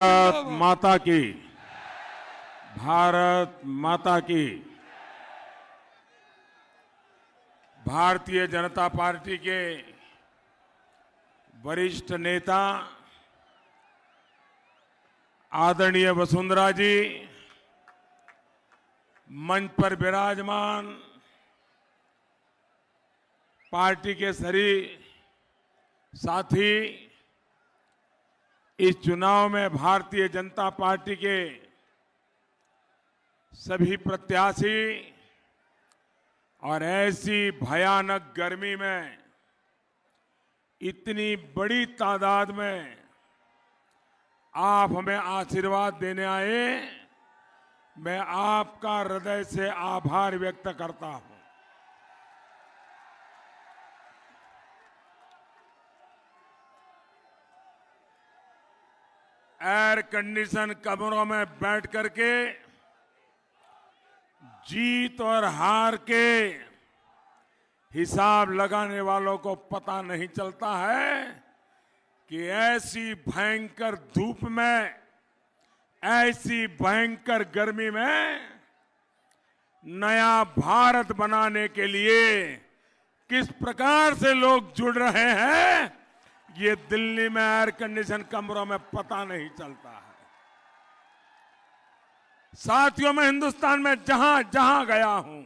भारत माता की, भारत माता की। भारतीय जनता पार्टी के वरिष्ठ नेता आदरणीय वसुंधरा जी, मंच पर विराजमान पार्टी के सभी साथी, इस चुनाव में भारतीय जनता पार्टी के सभी प्रत्याशी और ऐसी भयानक गर्मी में इतनी बड़ी तादाद में आप हमें आशीर्वाद देने आए, मैं आपका हृदय से आभार व्यक्त करता हूं। एयर कंडीशन कमरों में बैठ करके जीत और हार के हिसाब लगाने वालों को पता नहीं चलता है कि ऐसी भयंकर धूप में, ऐसी भयंकर गर्मी में नया भारत बनाने के लिए किस प्रकार से लोग जुड़ रहे हैं, ये दिल्ली में एयर कंडीशन कमरों में पता नहीं चलता है। साथियों, मैं हिंदुस्तान में जहां जहां गया हूं,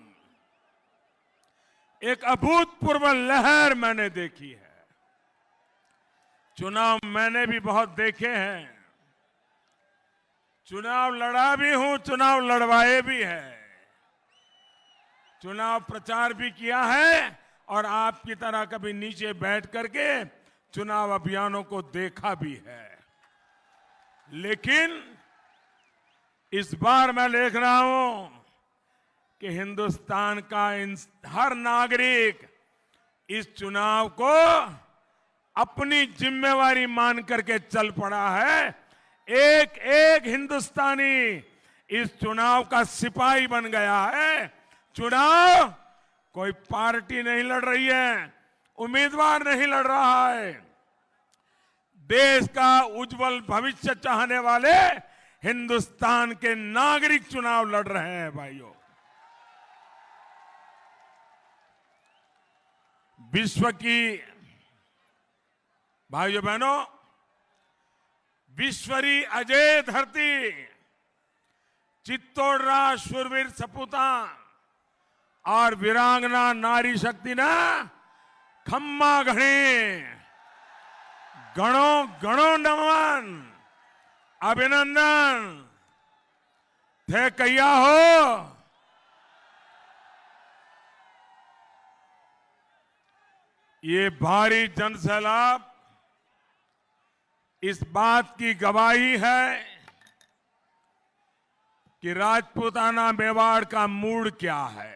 एक अभूतपूर्व लहर मैंने देखी है। चुनाव मैंने भी बहुत देखे हैं, चुनाव लड़ा भी हूं, चुनाव लड़वाए भी है, चुनाव प्रचार भी किया है और आपकी तरह कभी नीचे बैठ करके चुनाव अभियानों को देखा भी है। लेकिन इस बार मैं देख रहा हूं कि हिंदुस्तान का हर नागरिक इस चुनाव को अपनी जिम्मेवारी मान करके चल पड़ा है। एक एक हिंदुस्तानी इस चुनाव का सिपाही बन गया है। चुनाव कोई पार्टी नहीं लड़ रही है, उम्मीदवार नहीं लड़ रहा है, देश का उज्जवल भविष्य चाहने वाले हिंदुस्तान के नागरिक चुनाव लड़ रहे हैं। भाइयों, विश्व की, भाइयों बहनों, विश्वरी अजय धरती चित्तौड़रा शूरवीर सपूता और वीरांगना नारी शक्ति ना खम्मा घणी गणो गणो नमन अभिनंदन थे कैया हो। ये भारी जनसैलाब इस बात की गवाही है कि राजपूताना मेवाड़ का मूड क्या है।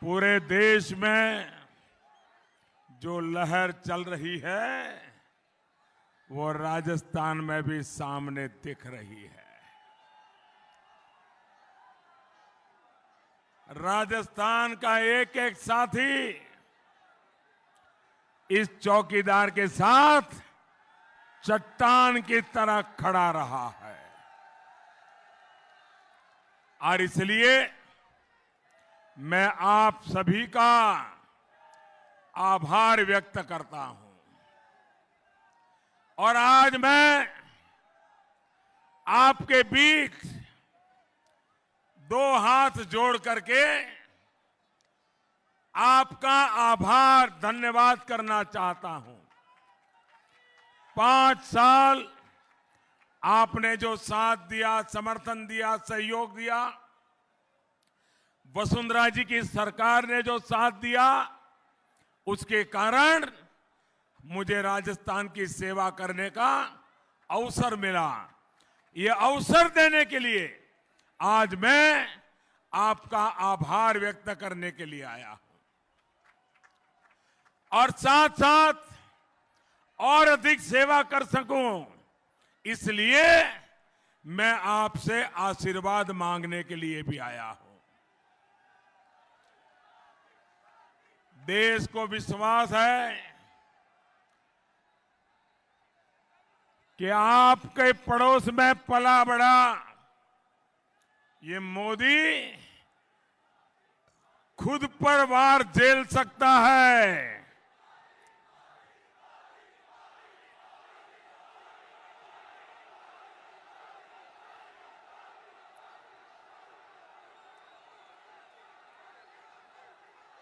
पूरे देश में जो लहर चल रही है वो राजस्थान में भी सामने दिख रही है। राजस्थान का एक एक साथी इस चौकीदार के साथ चट्टान की तरह खड़ा रहा है और इसलिए मैं आप सभी का आभार व्यक्त करता हूं। और आज मैं आपके बीच दो हाथ जोड़ करके आपका आभार, धन्यवाद करना चाहता हूं। 5 साल आपने जो साथ दिया, समर्थन दिया, सहयोग दिया, वसुंधरा जी की सरकार ने जो साथ दिया, उसके कारण मुझे राजस्थान की सेवा करने का अवसर मिला। ये अवसर देने के लिए आज मैं आपका आभार व्यक्त करने के लिए आया हूं और साथ साथ और अधिक सेवा कर सकूं, इसलिए मैं आपसे आशीर्वाद मांगने के लिए भी आया हूं। देश को विश्वास है कि आपके पड़ोस में पला बड़ा ये मोदी खुद पर वार झेल सकता है।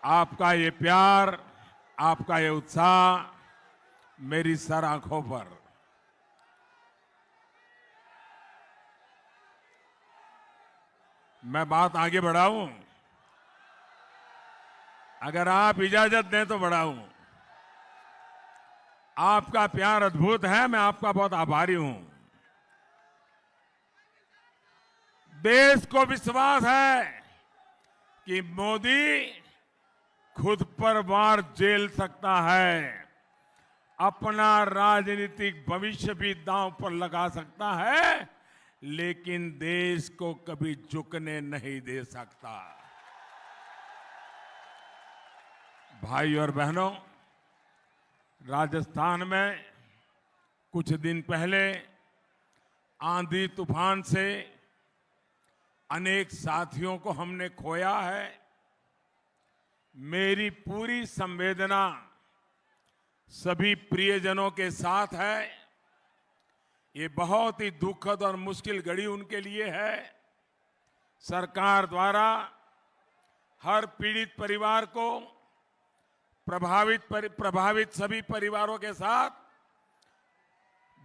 आपका ये प्यार, आपका ये उत्साह मेरी सर आंखों पर। मैं बात आगे बढ़ाऊं? अगर आप इजाजत दें तो बढ़ाऊं। आपका प्यार अद्भुत है, मैं आपका बहुत आभारी हूं। देश को विश्वास है कि मोदी खुद पर वार झेल सकता है, अपना राजनीतिक भविष्य भी दांव पर लगा सकता है, लेकिन देश को कभी झुकने नहीं दे सकता। भाई और बहनों, राजस्थान में कुछ दिन पहले आंधी तूफान से अनेक साथियों को हमने खोया है। मेरी पूरी संवेदना सभी प्रियजनों के साथ है। ये बहुत ही दुखद और मुश्किल घड़ी उनके लिए है। सरकार द्वारा हर पीड़ित परिवार को प्रभावित सभी परिवारों के साथ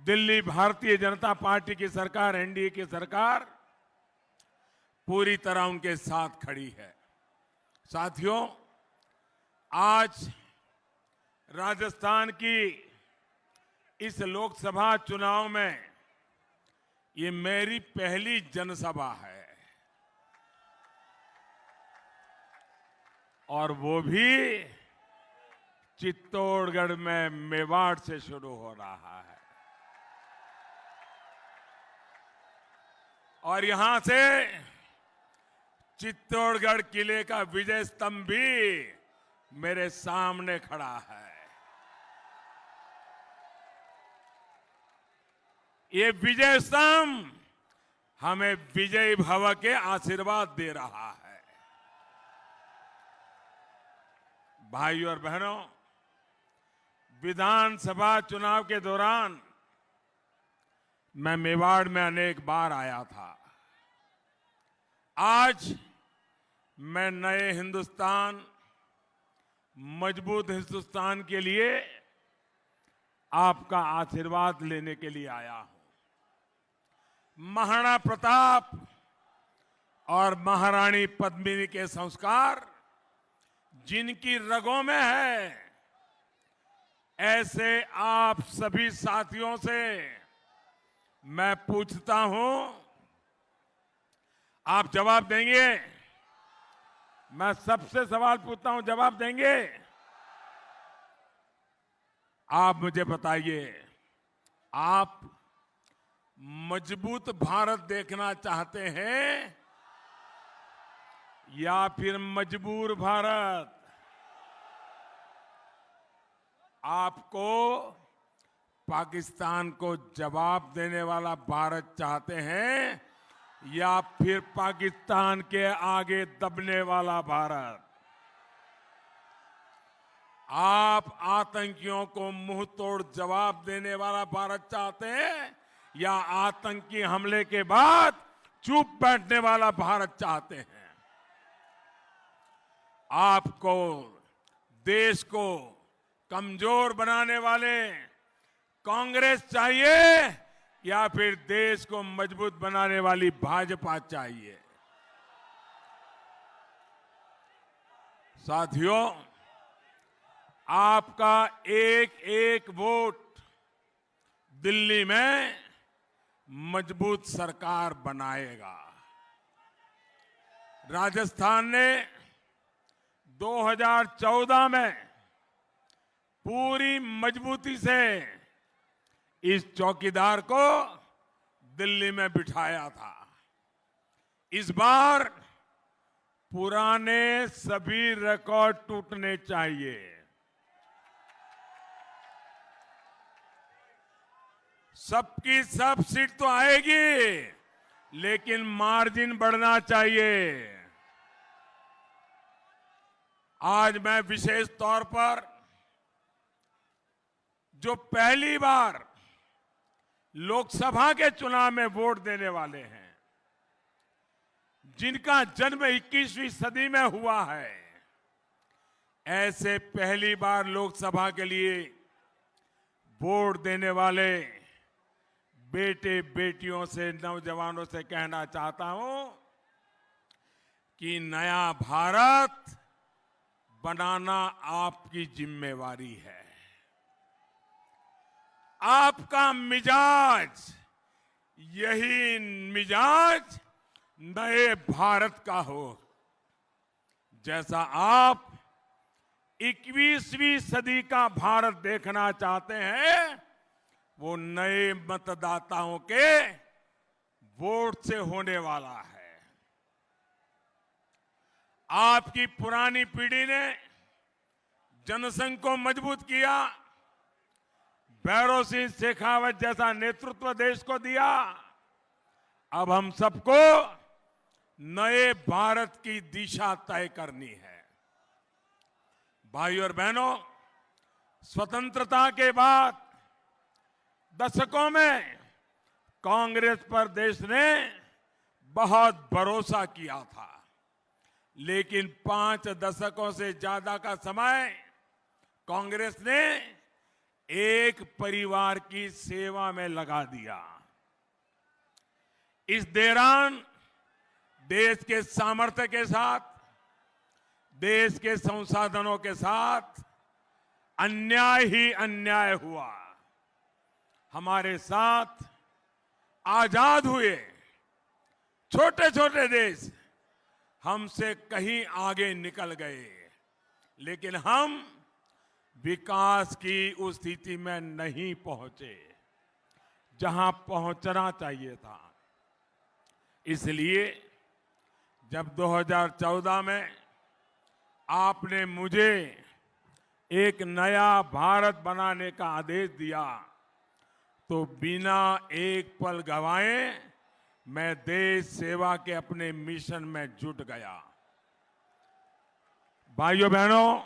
दिल्ली भारतीय जनता पार्टी की सरकार, एनडीए की सरकार पूरी तरह उनके साथ खड़ी है। साथियों, आज राजस्थान की इस लोकसभा चुनाव में ये मेरी पहली जनसभा है और वो भी चित्तौड़गढ़ में मेवाड़ से शुरू हो रहा है। और यहां से चित्तौड़गढ़ किले का विजय स्तंभ भी मेरे सामने खड़ा है। ये विजय स्तंभ हमें विजयी भव के आशीर्वाद दे रहा है। भाई और बहनों, विधानसभा चुनाव के दौरान मैं मेवाड़ में अनेक बार आया था। आज मैं नए हिंदुस्तान, मजबूत हिंदुस्तान के लिए आपका आशीर्वाद लेने के लिए आया हूं। महाराणा प्रताप और महारानी पद्मिनी के संस्कार जिनकी रगों में है, ऐसे आप सभी साथियों से मैं पूछता हूं, आप जवाब देंगे? मैं सबसे सवाल पूछता हूं, जवाब देंगे? आप मुझे बताइए, आप मजबूत भारत देखना चाहते हैं या फिर मजबूर भारत? आपको पाकिस्तान को जवाब देने वाला भारत चाहते हैं या फिर पाकिस्तान के आगे दबने वाला भारत? आप आतंकियों को मुंह तोड़ जवाब देने वाला भारत चाहते हैं या आतंकी हमले के बाद चुप बैठने वाला भारत चाहते हैं? आपको देश को कमजोर बनाने वाले कांग्रेस चाहिए या फिर देश को मजबूत बनाने वाली भाजपा चाहिए? साथियों, आपका एक एक वोट दिल्ली में मजबूत सरकार बनाएगा। राजस्थान ने 2014 में पूरी मजबूती से इस चौकीदार को दिल्ली में बिठाया था। इस बार पुराने सभी रिकॉर्ड टूटने चाहिए। सबकी सब सीट तो आएगी, लेकिन मार्जिन बढ़ना चाहिए। आज मैं विशेष तौर पर जो पहली बार लोकसभा के चुनाव में वोट देने वाले हैं, जिनका जन्म 21वीं सदी में हुआ है, ऐसे पहली बार लोकसभा के लिए वोट देने वाले बेटे बेटियों से, नौजवानों से कहना चाहता हूं कि नया भारत बनाना आपकी जिम्मेवारी है। आपका मिजाज, यही मिजाज नए भारत का हो। जैसा आप 21वीं सदी का भारत देखना चाहते हैं, वो नए मतदाताओं के वोट से होने वाला है। आपकी पुरानी पीढ़ी ने जनसंघ को मजबूत किया, भैरों सिंह शेखावत जैसा नेतृत्व देश को दिया। अब हम सबको नए भारत की दिशा तय करनी है। भाइयों और बहनों, स्वतंत्रता के बाद दशकों में कांग्रेस पर देश ने बहुत भरोसा किया था, लेकिन 5 दशकों से ज्यादा का समय कांग्रेस ने एक परिवार की सेवा में लगा दिया। इस दौरान देश के सामर्थ्य के साथ, देश के संसाधनों के साथ अन्याय ही अन्याय हुआ। हमारे साथ आजाद हुए छोटे छोटे देश हमसे कहीं आगे निकल गए, लेकिन हम विकास की उस स्थिति में नहीं पहुंचे जहां पहुंचना चाहिए था। इसलिए जब 2014 में आपने मुझे एक नया भारत बनाने का आदेश दिया, तो बिना एक पल गंवाए मैं देश सेवा के अपने मिशन में जुट गया। भाइयों बहनों,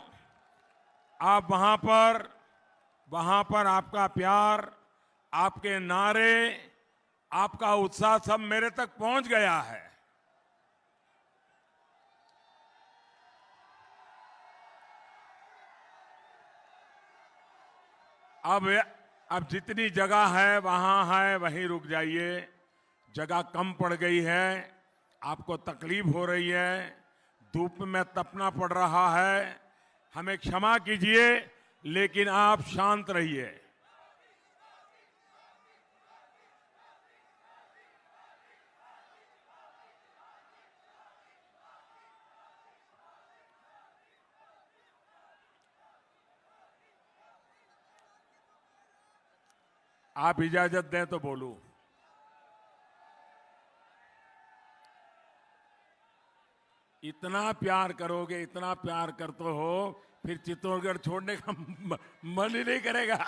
आप वहां पर आपका प्यार, आपके नारे, आपका उत्साह सब मेरे तक पहुंच गया है। अब जितनी जगह है वहीं रुक जाइए। जगह कम पड़ गई है, आपको तकलीफ हो रही है, धूप में तपना पड़ रहा है, हमें क्षमा कीजिए, लेकिन आप शांत रहिए। आप इजाजत दें तो बोलूं। इतना प्यार करोगे, इतना प्यार करते हो, फिर चित्तौड़गढ़ छोड़ने का मन ही नहीं करेगा।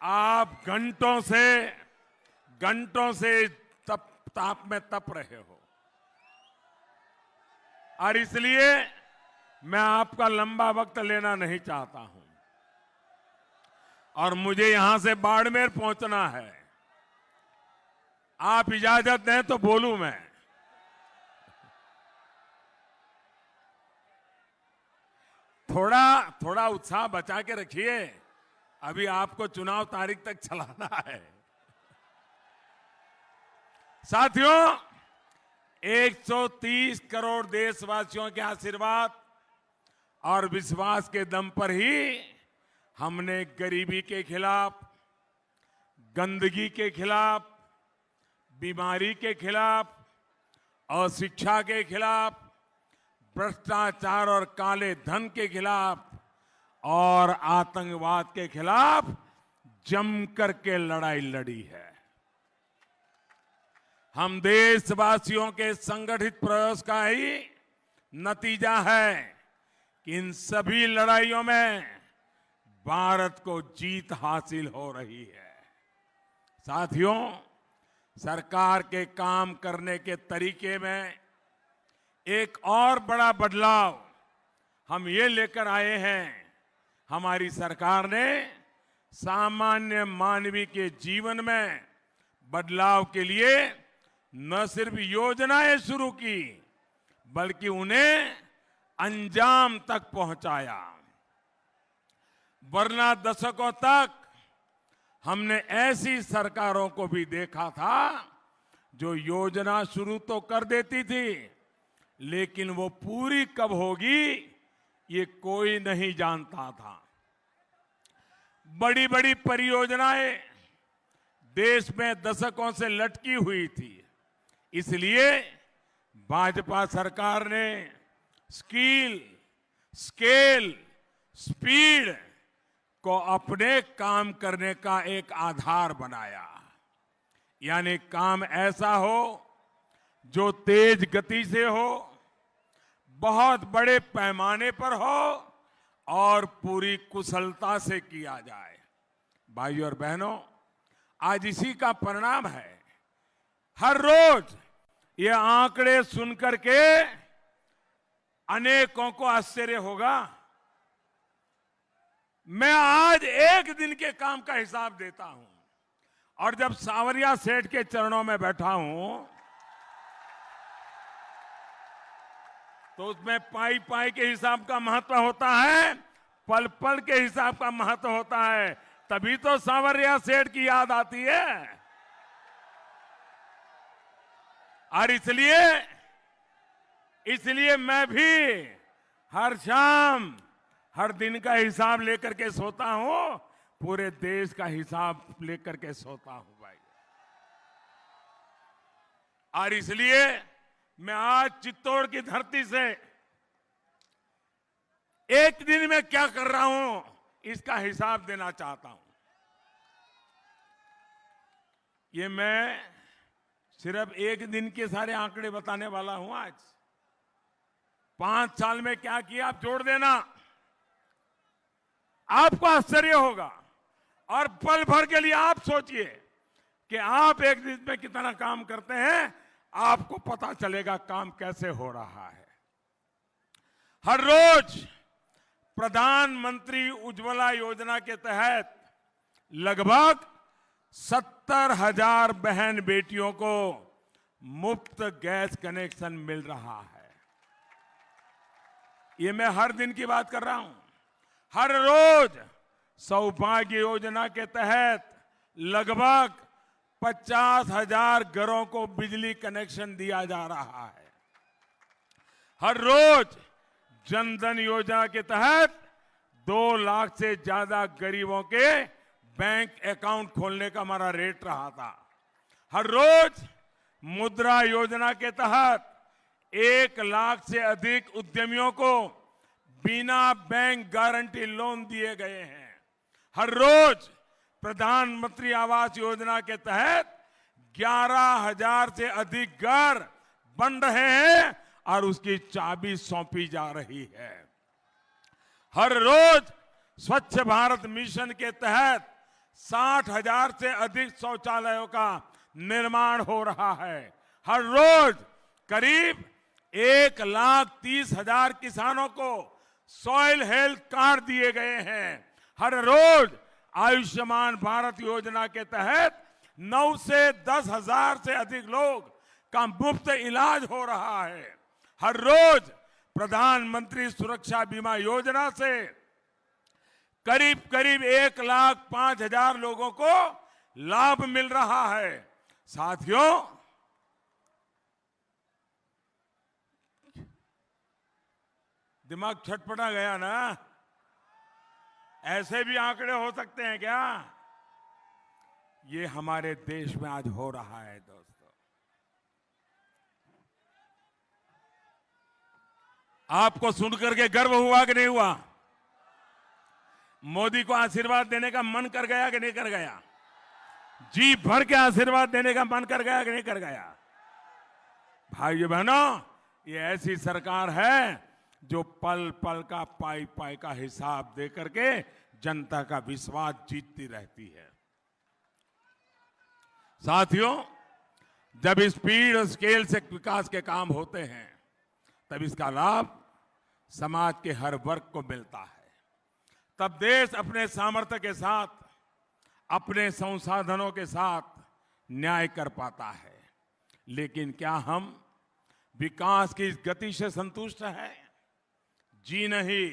आप घंटों से ताप में तप रहे हो, और इसलिए मैं आपका लंबा वक्त लेना नहीं चाहता हूं, और मुझे यहां से बाड़मेर पहुंचना है। आप इजाजत दें तो बोलूं मैं। थोड़ा उत्साह बचा के रखिए, अभी आपको चुनाव तारीख तक चलाना है। साथियों, 130 करोड़ देशवासियों के आशीर्वाद और विश्वास के दम पर ही हमने गरीबी के खिलाफ, गंदगी के खिलाफ, बीमारी के खिलाफ, अशिक्षा के खिलाफ, भ्रष्टाचार और काले धन के खिलाफ और आतंकवाद के खिलाफ जमकर के लड़ाई लड़ी है। हम देशवासियों के संगठित प्रयास का ही नतीजा है कि इन सभी लड़ाइयों में भारत को जीत हासिल हो रही है। साथियों, सरकार के काम करने के तरीके में एक और बड़ा बदलाव हम ये लेकर आए हैं। हमारी सरकार ने सामान्य मानवीय के जीवन में बदलाव के लिए न सिर्फ योजनाएं शुरू की, बल्कि उन्हें अंजाम तक पहुंचाया। वरना दशकों तक हमने ऐसी सरकारों को भी देखा था जो योजना शुरू तो कर देती थी, लेकिन वो पूरी कब होगी ये कोई नहीं जानता था। बड़ी बड़ी परियोजनाएं देश में दशकों से लटकी हुई थी। इसलिए भाजपा सरकार ने स्किल, स्केल, स्पीड को अपने काम करने का एक आधार बनाया। यानी काम ऐसा हो जो तेज गति से हो, बहुत बड़े पैमाने पर हो और पूरी कुशलता से किया जाए। भाइयों और बहनों, आज इसी का परिणाम है। हर रोज ये आंकड़े सुनकर के अनेकों को आश्चर्य होगा। मैं आज एक दिन के काम का हिसाब देता हूं और जब सांवरिया सेठ के चरणों में बैठा हूं तो उसमें पाई पाई के हिसाब का महत्व होता है, पल पल के हिसाब का महत्व होता है। तभी तो सांवरिया सेठ की याद आती है। और इसलिए मैं भी हर शाम हर दिन का हिसाब लेकर के सोता हूं, पूरे देश का हिसाब लेकर के सोता हूं भाई। और इसलिए मैं आज चित्तौड़ की धरती से एक दिन में क्या कर रहा हूं इसका हिसाब देना चाहता हूं। ये मैं सिर्फ एक दिन के सारे आंकड़े बताने वाला हूं। आज 5 साल में क्या किया आप जोड़ देना, आपको आश्चर्य होगा। और पल भर के लिए आप सोचिए कि आप एक दिन में कितना काम करते हैं, आपको पता चलेगा काम कैसे हो रहा है। हर रोज प्रधानमंत्री उज्ज्वला योजना के तहत लगभग 70,000 बहन बेटियों को मुफ्त गैस कनेक्शन मिल रहा है। ये मैं हर दिन की बात कर रहा हूं। हर रोज सौभाग्य योजना के तहत लगभग 50,000 घरों को बिजली कनेक्शन दिया जा रहा है। हर रोज जनधन योजना के तहत 2 लाख से ज्यादा गरीबों के बैंक अकाउंट खोलने का हमारा रेट रहा था। हर रोज मुद्रा योजना के तहत 1 लाख से अधिक उद्यमियों को बिना बैंक गारंटी लोन दिए गए हैं। हर रोज प्रधानमंत्री आवास योजना के तहत 11,000 से अधिक घर बन रहे हैं और उसकी चाबी सौंपी जा रही है। हर रोज स्वच्छ भारत मिशन के तहत 60,000 से अधिक शौचालयों का निर्माण हो रहा है। हर रोज करीब 1,30,000 किसानों को सॉइल हेल्थ कार्ड दिए गए हैं। हर रोज आयुष्मान भारत योजना के तहत 9 से 10,000 से अधिक लोग का मुफ्त इलाज हो रहा है। हर रोज प्रधानमंत्री सुरक्षा बीमा योजना से करीब करीब 1,05,000 लोगों को लाभ मिल रहा है। साथियों, दिमाग छटपटा गया ना? ऐसे भी आंकड़े हो सकते हैं क्या? ये हमारे देश में आज हो रहा है दोस्तों। आपको सुनकर के गर्व हुआ कि नहीं हुआ? मोदी को आशीर्वाद देने का मन कर गया कि नहीं कर गया? जी भर के आशीर्वाद देने का मन कर गया कि नहीं कर गया? भाइयों बहनों, ये ऐसी सरकार है जो पल पल का पाई पाई का हिसाब दे करके जनता का विश्वास जीतती रहती है। साथियों, जब स्पीड और स्केल से विकास के काम होते हैं तब इसका लाभ समाज के हर वर्ग को मिलता है। तब देश अपने सामर्थ्य के साथ, अपने संसाधनों के साथ न्याय कर पाता है। लेकिन क्या हम विकास की इस गति से संतुष्ट हैं? जी नहीं।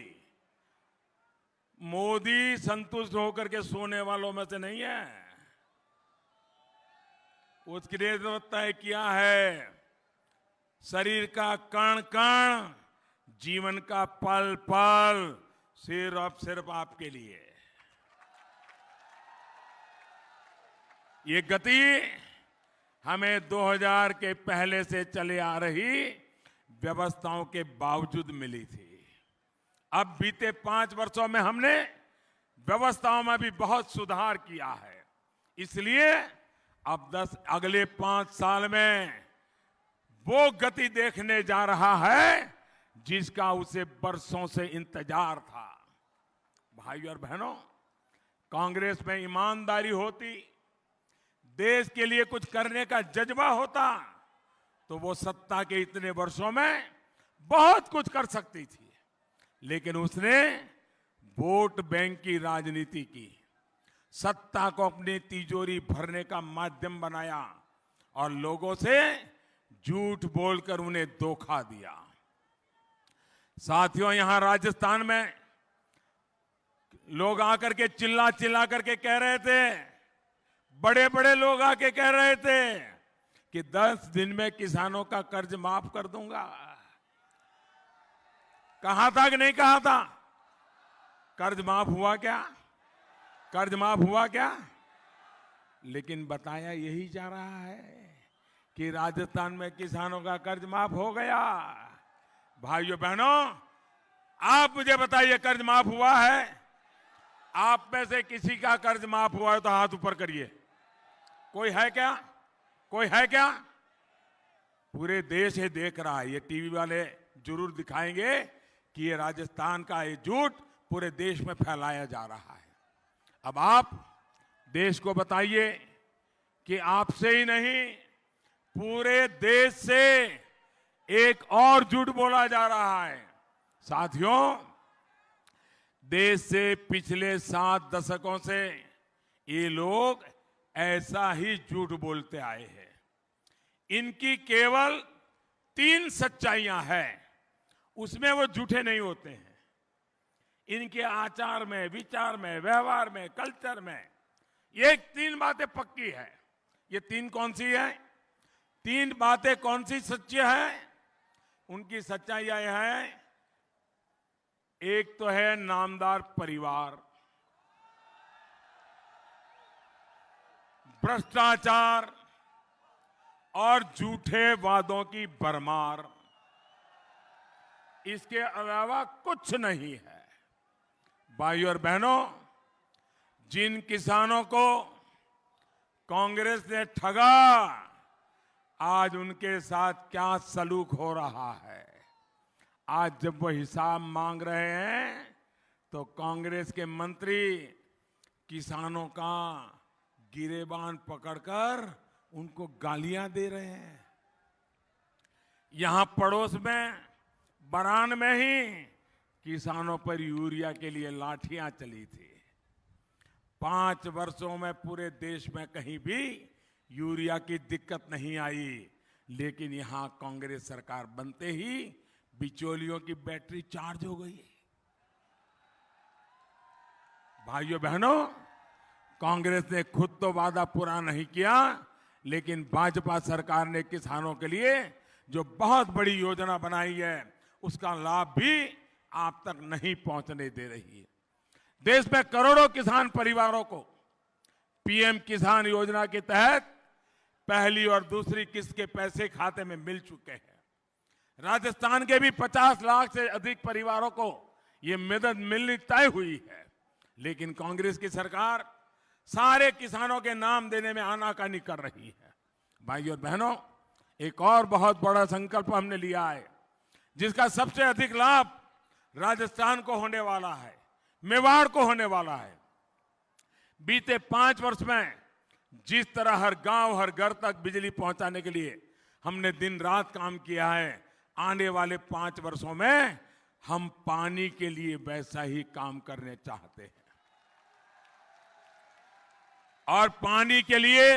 मोदी संतुष्ट होकर के सोने वालों में से नहीं है। उसके लिए तो तय किया है शरीर का कण कण, जीवन का पल पल सिर्फ आपके लिए। ये गति हमें 2000 के पहले से चले आ रही व्यवस्थाओं के बावजूद मिली थी। अब बीते 5 वर्षों में हमने व्यवस्थाओं में भी बहुत सुधार किया है। इसलिए अब अगले 5 साल में वो गति देखने जा रहा है जिसका उसे बरसों से इंतजार था। भाइयों और बहनों, कांग्रेस में ईमानदारी होती, देश के लिए कुछ करने का जज्बा होता तो वो सत्ता के इतने वर्षों में बहुत कुछ कर सकती थी। लेकिन उसने वोट बैंक की राजनीति की, सत्ता को अपनी तिजोरी भरने का माध्यम बनाया और लोगों से झूठ बोलकर उन्हें धोखा दिया। साथियों, यहां राजस्थान में लोग आकर के चिल्ला चिल्ला करके कह रहे थे, बड़े बड़े लोग आके कह रहे थे कि 10 दिन में किसानों का कर्ज माफ कर दूंगा। कहा था कि नहीं कहा था? कर्ज माफ हुआ क्या? कर्ज माफ हुआ क्या? लेकिन बताया यही जा रहा है कि राजस्थान में किसानों का कर्ज माफ हो गया। भाइयों बहनों, आप मुझे बताइए, कर्ज माफ हुआ है? आप में से किसी का कर्ज माफ हुआ है तो हाथ ऊपर करिए। कोई है क्या? कोई है क्या? पूरे देश ये देख रहा है। ये टीवी वाले जरूर दिखाएंगे कि ये राजस्थान का ये झूठ पूरे देश में फैलाया जा रहा है। अब आप देश को बताइए कि आपसे ही नहीं, पूरे देश से एक और झूठ बोला जा रहा है। साथियों, देश से पिछले 7 दशकों से ये लोग ऐसा ही झूठ बोलते आए हैं। इनकी केवल 3 सच्चाइयां हैं, उसमें वो झूठे नहीं होते हैं। इनके आचार में, विचार में, व्यवहार में, कल्चर में ये 3 बातें पक्की है। ये 3 कौन सी है? 3 बातें कौन सी सच्ची है? उनकी सच्चाइयां यह है, एक तो है नामदार परिवार, भ्रष्टाचार और झूठे वादों की भरमार। इसके अलावा कुछ नहीं है। भाइयों और बहनों, जिन किसानों को कांग्रेस ने ठगा, आज उनके साथ क्या सलूक हो रहा है। आज जब वो हिसाब मांग रहे हैं तो कांग्रेस के मंत्री किसानों का गिरेबान पकड़कर उनको गालियां दे रहे हैं। यहां पड़ोस में बरान में ही किसानों पर यूरिया के लिए लाठियां चली थी। 5 वर्षों में पूरे देश में कहीं भी यूरिया की दिक्कत नहीं आई, लेकिन यहां कांग्रेस सरकार बनते ही बिचौलियों की बैटरी चार्ज हो गई। भाइयों बहनों, कांग्रेस ने खुद तो वादा पूरा नहीं किया, लेकिन भाजपा सरकार ने किसानों के लिए जो बहुत बड़ी योजना बनाई है उसका लाभ भी आप तक नहीं पहुंचने दे रही है। देश में करोड़ों किसान परिवारों को पीएम किसान योजना के तहत पहली और दूसरी किस्त के पैसे खाते में मिल चुके हैं। राजस्थान के भी 50 लाख से अधिक परिवारों को ये मदद मिलनी तय हुई है। लेकिन कांग्रेस की सरकार सारे किसानों के नाम देने में आनाकानी कर रही है। भाइयों और बहनों, एक और बहुत बड़ा संकल्प हमने लिया है, जिसका सबसे अधिक लाभ राजस्थान को होने वाला है, मेवाड़ को होने वाला है। बीते 5 वर्ष में जिस तरह हर गांव, हर घर तक बिजली पहुंचाने के लिए हमने दिन रात काम किया है, आने वाले 5 वर्षों में हम पानी के लिए वैसा ही काम करने चाहते हैं। और पानी के लिए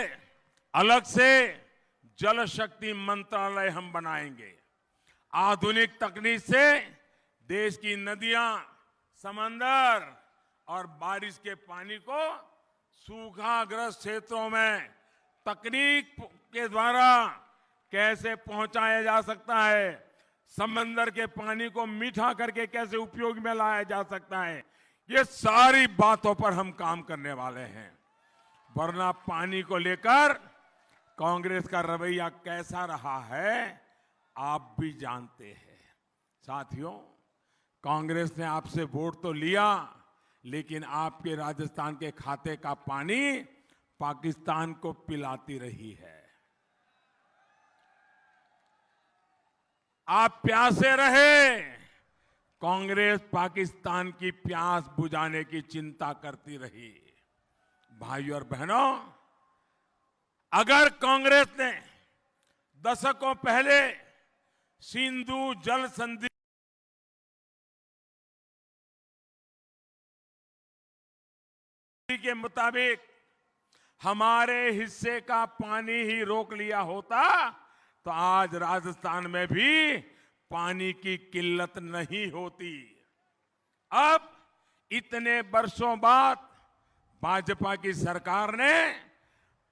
अलग से जल शक्ति मंत्रालय हम बनाएंगे। आधुनिक तकनीक से देश की नदियां, समंदर और बारिश के पानी को सूखाग्रस्त क्षेत्रों में तकनीक के द्वारा कैसे पहुंचाया जा सकता है, समंदर के पानी को मीठा करके कैसे उपयोग में लाया जा सकता है, ये सारी बातों पर हम काम करने वाले हैं। वरना पानी को लेकर कांग्रेस का रवैया कैसा रहा है आप भी जानते हैं। साथियों, कांग्रेस ने आपसे वोट तो लिया, लेकिन आपके राजस्थान के खाते का पानी पाकिस्तान को पिलाती रही है। आप प्यासे रहे, कांग्रेस पाकिस्तान की प्यास बुझाने की चिंता करती रही। भाइयों और बहनों, अगर कांग्रेस ने दशकों पहले सिंधु जल संधि के मुताबिक हमारे हिस्से का पानी ही रोक लिया होता, तो आज राजस्थान में भी पानी की किल्लत नहीं होती। अब इतने वर्षों बाद भाजपा की सरकार ने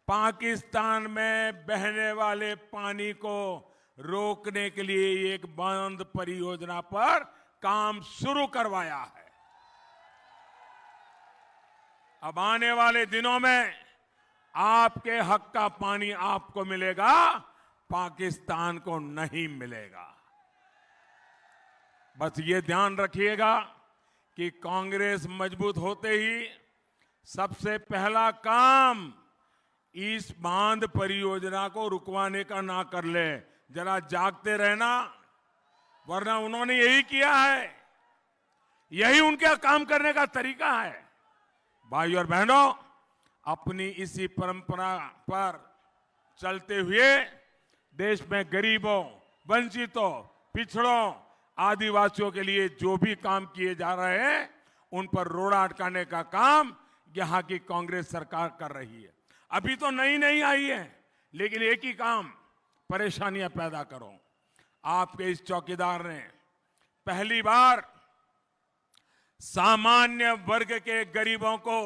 पाकिस्तान में बहने वाले पानी को रोकने के लिए एक बांध परियोजना पर काम शुरू करवाया है। अब आने वाले दिनों में आपके हक का पानी आपको मिलेगा, पाकिस्तान को नहीं मिलेगा। बस ये ध्यान रखिएगा कि कांग्रेस मजबूत होते ही सबसे पहला काम इस बांध परियोजना को रुकवाने का ना कर ले। जरा जागते रहना, वरना उन्होंने यही किया है, यही उनका काम करने का तरीका है। भाइयों और बहनों, अपनी इसी परंपरा पर चलते हुए देश में गरीबों, वंचितों, पिछड़ों, आदिवासियों के लिए जो भी काम किए जा रहे हैं, उन पर रोड़ा अटकाने का काम यहां की कांग्रेस सरकार कर रही है। अभी तो नई आई है, लेकिन एक ही काम, परेशानियां पैदा करो। आपके इस चौकीदार ने पहली बार सामान्य वर्ग के गरीबों को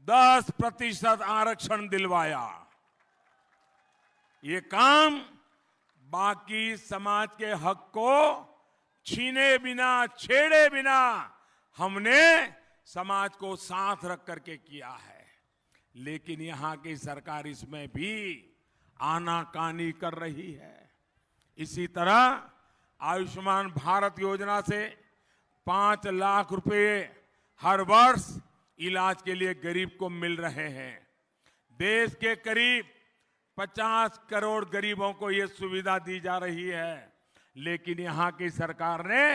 10% आरक्षण दिलवाया। ये काम बाकी समाज के हक को छीने बिना, छेड़े बिना हमने समाज को साथ रख करके किया है। लेकिन यहां की सरकार इसमें भी आनाकानी कर रही है। इसी तरह आयुष्मान भारत योजना से 5 लाख रुपए हर वर्ष इलाज के लिए गरीब को मिल रहे हैं। देश के करीब 50 करोड़ गरीबों को यह सुविधा दी जा रही है। लेकिन यहां की सरकार ने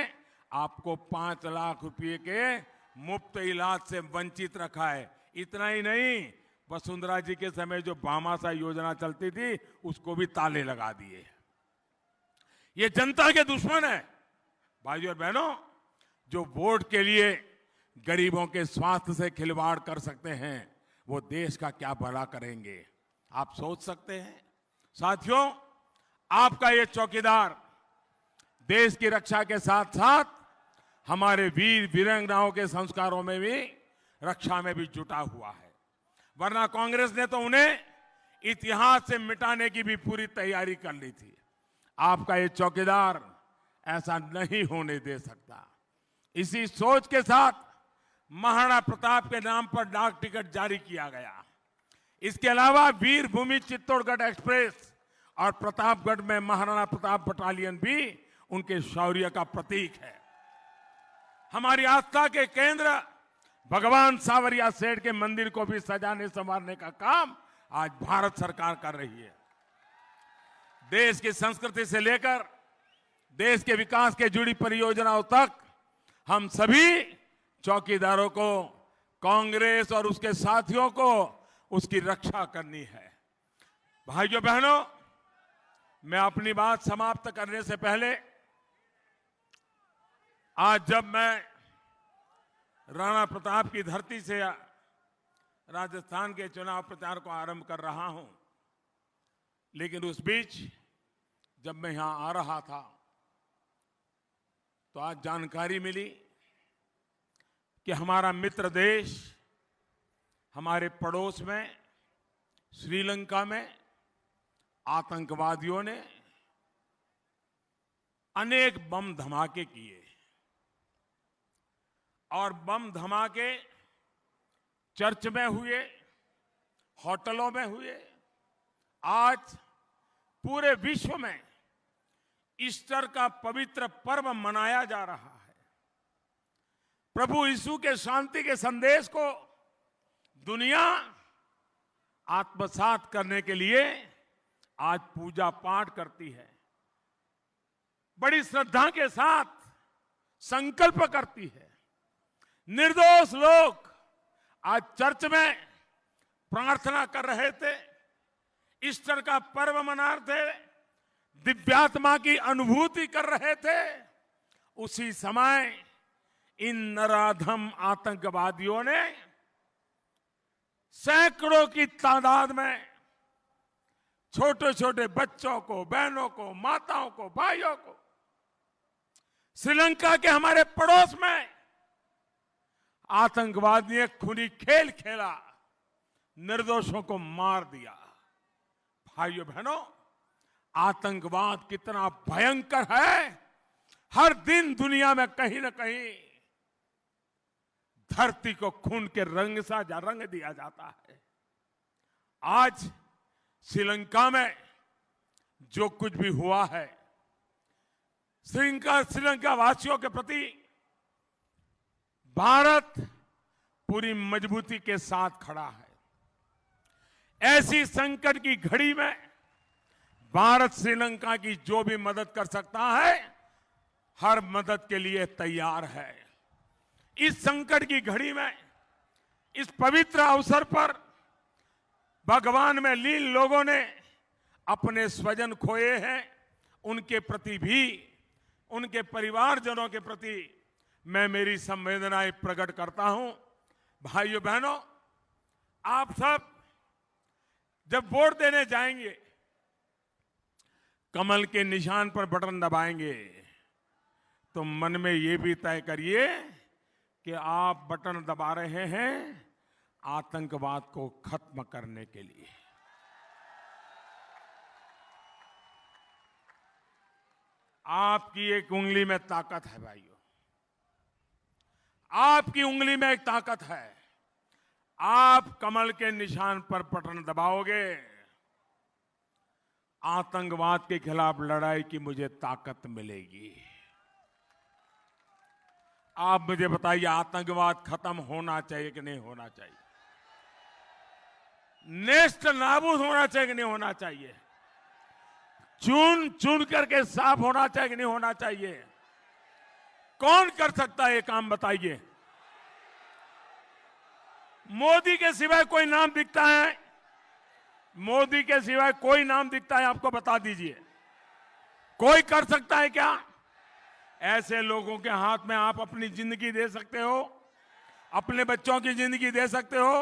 आपको 5 लाख रुपए के मुफ्त इलाज से वंचित रखा है। इतना ही नहीं, वसुंधरा जी के समय जो भामाशाह योजना चलती थी, उसको भी ताले लगा दिए। ये जनता के दुश्मन है। भाइयों और बहनों, जो वोट के लिए गरीबों के स्वास्थ्य से खिलवाड़ कर सकते हैं, वो देश का क्या भला करेंगे, आप सोच सकते हैं। साथियों, आपका ये चौकीदार देश की रक्षा के साथ साथ हमारे वीर वीरांगनाओं के संस्कारों में भी, रक्षा में भी जुटा हुआ है। वरना कांग्रेस ने तो उन्हें इतिहास से मिटाने की भी पूरी तैयारी कर ली थी। आपका ये चौकीदार ऐसा नहीं होने दे सकता। इसी सोच के साथ महाराणा प्रताप के नाम पर डाक टिकट जारी किया गया। इसके अलावा वीर भूमि चित्तौड़गढ़ एक्सप्रेस और प्रतापगढ़ में महाराणा प्रताप बटालियन भी उनके शौर्य का प्रतीक है। हमारी आस्था के केंद्र भगवान सावरिया सेठ के मंदिर को भी सजाने संवारने का काम आज भारत सरकार कर रही है। देश की संस्कृति से लेकर देश के विकास के जुड़ी परियोजनाओं तक हम सभी चौकीदारों को, कांग्रेस और उसके साथियों को उसकी रक्षा करनी है। भाइयों बहनों, मैं अपनी बात समाप्त करने से पहले आज जब मैं राणा प्रताप की धरती से राजस्थान के चुनाव प्रचार को आरंभ कर रहा हूं, लेकिन उस बीच जब मैं यहां आ रहा था तो आज जानकारी मिली कि हमारा मित्र देश, हमारे पड़ोस में श्रीलंका में आतंकवादियों ने अनेक बम धमाके किए और बम धमाके चर्च में हुए, होटलों में हुए। आज पूरे विश्व में ईस्टर का पवित्र पर्व मनाया जा रहा है। प्रभु यीशु के शांति के संदेश को दुनिया आत्मसात करने के लिए आज पूजा पाठ करती है, बड़ी श्रद्धा के साथ संकल्प करती है। निर्दोष लोग आज चर्च में प्रार्थना कर रहे थे, ईस्टर का पर्व मना रहे थे, दिव्यात्मा की अनुभूति कर रहे थे। उसी समय इन नराधम आतंकवादियों ने सैकड़ों की तादाद में छोटे छोटे बच्चों को, बहनों को, माताओं को, भाइयों को श्रीलंका के हमारे पड़ोस में आतंकवाद ने खूनी खेल खेला, निर्दोषों को मार दिया। भाइयों बहनों, आतंकवाद कितना भयंकर है, हर दिन दुनिया में कहीं न कहीं धरती को खून के रंग सा रंग दिया जाता है। आज श्रीलंका में जो कुछ भी हुआ है, श्रीलंका वासियों के प्रति भारत पूरी मजबूती के साथ खड़ा है। ऐसी संकट की घड़ी में भारत श्रीलंका की जो भी मदद कर सकता है, हर मदद के लिए तैयार है। इस संकट की घड़ी में, इस पवित्र अवसर पर भगवान में लीन लोगों ने अपने स्वजन खोए हैं, उनके प्रति भी, उनके परिवारजनों के प्रति मैं मेरी संवेदनाएं प्रकट करता हूं। भाइयों बहनों, आप सब जब वोट देने जाएंगे, कमल के निशान पर बटन दबाएंगे तो मन में ये भी तय करिए कि आप बटन दबा रहे हैं आतंकवाद को खत्म करने के लिए। आपकी एक उंगली में ताकत है भाइयों, आपकी उंगली में एक ताकत है। आप कमल के निशान पर बटन दबाओगे, आतंकवाद के खिलाफ लड़ाई की मुझे ताकत मिलेगी। आप मुझे बताइए, आतंकवाद खत्म होना चाहिए कि नहीं होना चाहिए? नेस्त नाबूद होना चाहिए कि नहीं होना चाहिए? चुन चुन करके साफ होना चाहिए कि नहीं होना चाहिए? कौन कर सकता है ये काम, बताइए? मोदी के सिवाय कोई नाम दिखता है? मोदी के सिवाय कोई नाम दिखता है? आपको बता दीजिए, कोई कर सकता है क्या? ऐसे लोगों के हाथ में आप अपनी जिंदगी दे सकते हो, अपने बच्चों की जिंदगी दे सकते हो,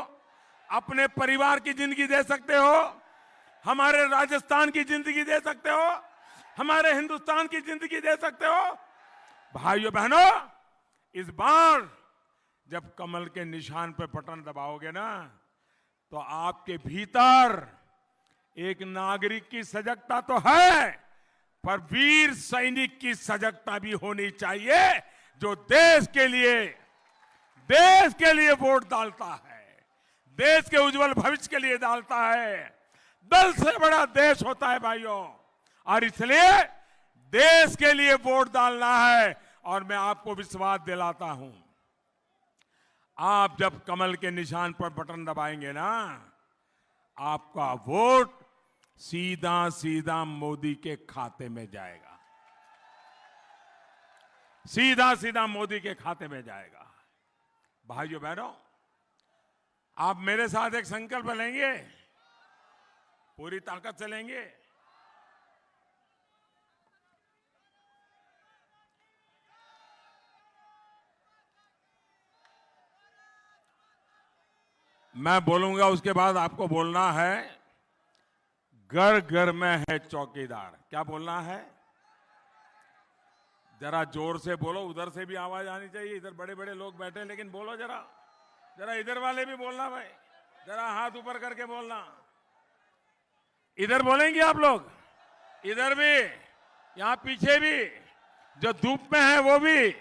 अपने परिवार की जिंदगी दे सकते हो, हमारे राजस्थान की जिंदगी दे सकते हो, हमारे हिंदुस्तान की जिंदगी दे सकते हो। भाइयों बहनों, इस बार जब कमल के निशान पर बटन दबाओगे ना, तो आपके भीतर एक नागरिक की सजगता तो है, पर वीर सैनिक की सजगता भी होनी चाहिए, जो देश के लिए वोट डालता है, देश के उज्जवल भविष्य के लिए डालता है, दल से बड़ा देश होता है भाइयों। और इसलिए देश के लिए वोट डालना है। और मैं आपको विश्वास दिलाता हूं, आप जब कमल के निशान पर बटन दबाएंगे ना, आपका वोट सीधा सीधा मोदी के खाते में जाएगा, सीधा सीधा मोदी के खाते में जाएगा। भाइयों बहनों, आप मेरे साथ एक संकल्प लेंगे, पूरी ताकत से लेंगे। मैं बोलूंगा, उसके बाद आपको बोलना है, घर घर में है चौकीदार। क्या बोलना है? जरा जोर से बोलो, उधर से भी आवाज आनी चाहिए। इधर बड़े बड़े लोग बैठे, लेकिन बोलो जरा, जरा इधर वाले भी बोलना भाई, जरा हाथ ऊपर करके बोलना। इधर बोलेंगे आप लोग, इधर भी, यहां पीछे भी, जो धूप में है वो भी।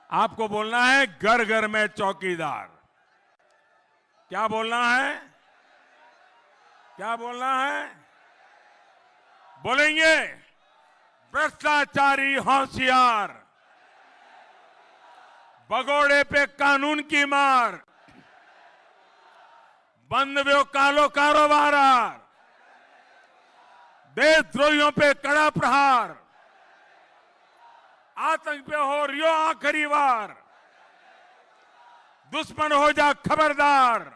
आपको बोलना है, घर घर में चौकीदार। क्या बोलना है? क्या बोलना है? बोलेंगे, भ्रष्टाचारी होशियार, भगोड़े पे कानून की मार, बंद व्यो कालो कारोबार, देशद्रोहियों पे कड़ा प्रहार, आतंक पे हो रियो आखिरी वार, दुश्मन हो जा खबरदार,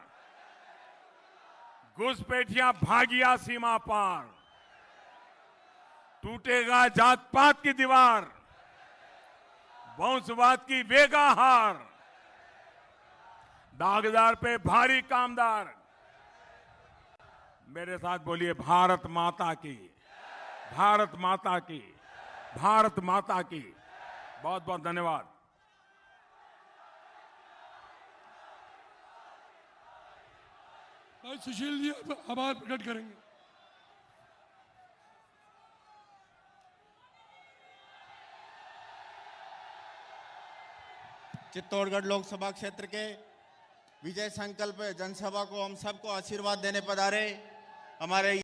घुसपैठियां भागिया सीमा पार, टूटेगा जात पात की दीवार, वंशवाद की वेगा हार, दागदार पे भारी कामदार। मेरे साथ बोलिए, भारत माता की, भारत माता की, भारत माता की। बहुत बहुत धन्यवाद। भाई सुशील जी आभार प्रकट करेंगे। चित्तौड़गढ़ लोकसभा क्षेत्र के विजय संकल्प जनसभा को हम सबको आशीर्वाद देने पधारे हमारे